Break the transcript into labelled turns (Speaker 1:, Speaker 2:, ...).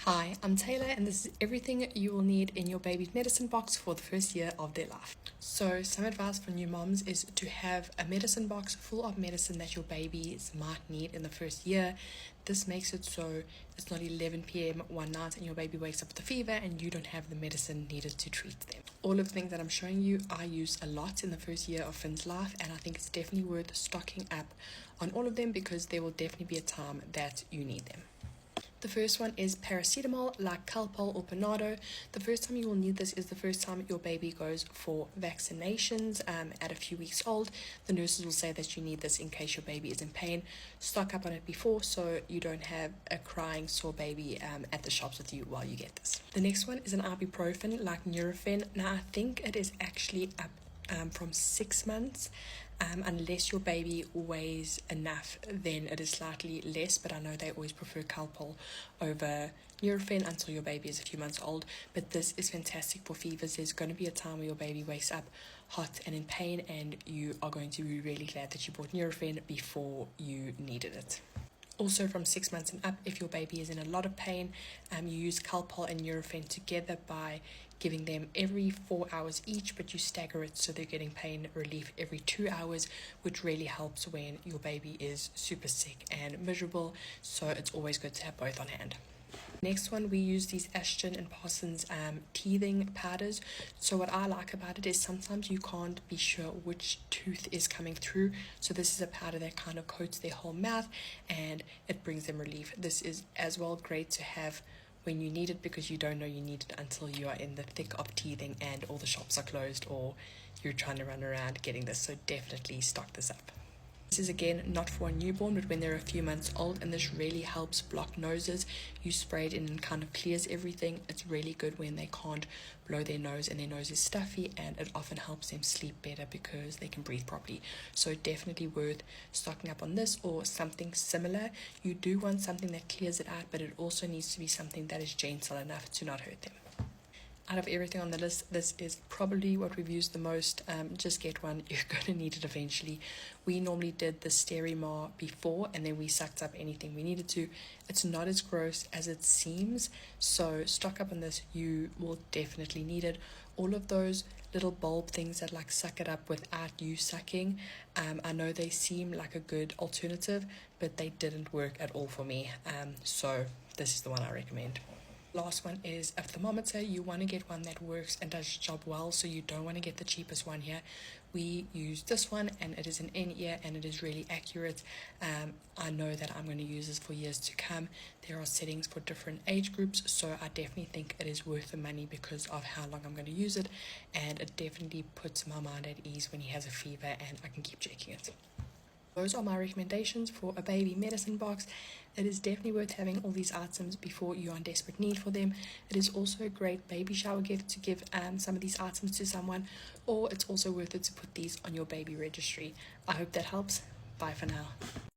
Speaker 1: Hi, I'm Taylor, and this is everything you will need in your baby's medicine box for the first year of their life. So, some advice for new moms is to have a medicine box full of medicine that your babies might need in the first year. This makes it so it's not 11 p.m. one night and your baby wakes up with a fever and you don't have the medicine needed to treat them. All of the things that I'm showing you, I use a lot in the first year of Finn's life, and I think it's definitely worth stocking up on all of them because there will definitely be a time that you need them. The first one is paracetamol, like Calpol or Panado. The first time you will need this is the first time your baby goes for vaccinations at a few weeks old. The nurses will say that you need this in case your baby is in pain. Stock up on it before so you don't have a crying sore baby at the shops with you while you get this. The next one is an ibuprofen, like Nurofen. Now I think it is actually up from 6 months. Unless your baby weighs enough, then it is slightly less, but I know they always prefer Calpol over Nurofen until your baby is a few months old. But this is fantastic for fevers. There's going to be a time where your baby wakes up hot and in pain, and you are going to be really glad that you bought Nurofen before you needed it. Also, from 6 months and up, if your baby is in a lot of pain, you use Calpol and Nurofen together by giving them every 4 hours each, but you stagger it so they're getting pain relief every 2 hours, which really helps when your baby is super sick and miserable. So it's always good to have both on hand. Next one, we use these Ashton and Parsons teething powders. So what I like about it is sometimes you can't be sure which tooth is coming through. So this is a powder that kind of coats their whole mouth and it brings them relief. This is as well great to have when you need it because you don't know you need it until you are in the thick of teething and all the shops are closed or you're trying to run around getting this. So definitely stock this up. This is again not for a newborn, but when they're a few months old, and this really helps block noses. You spray it in and kind of clears everything. It's really good when they can't blow their nose and their nose is stuffy, and it often helps them sleep better because they can breathe properly. So definitely worth stocking up on this or something similar. You do want something that clears it out, but it also needs to be something that is gentle enough to not hurt them. Out of everything on the list, this is probably what we've used the most. Just get one, you're going to need it eventually. We normally did the Sterimar before and then we sucked up anything we needed to. It's not as gross as it seems, so stock up on this, you will definitely need it. All of those little bulb things that like suck it up without you sucking, I know they seem like a good alternative, but they didn't work at all for me, so this is the one I recommend. Last one is a thermometer. You want to get one that works and does its job well, so you don't want to get the cheapest one here. We use this one and it is an in-ear and it is really accurate. I know that I'm going to use this for years to come. There are settings for different age groups, so I definitely think it is worth the money because of how long I'm going to use it, and it definitely puts my mind at ease when he has a fever and I can keep checking it. Those are my recommendations for a baby medicine box. It is definitely worth having all these items before you are in desperate need for them. It is also a great baby shower gift to give some of these items to someone, or it's also worth it to put these on your baby registry. I hope that helps. Bye for now.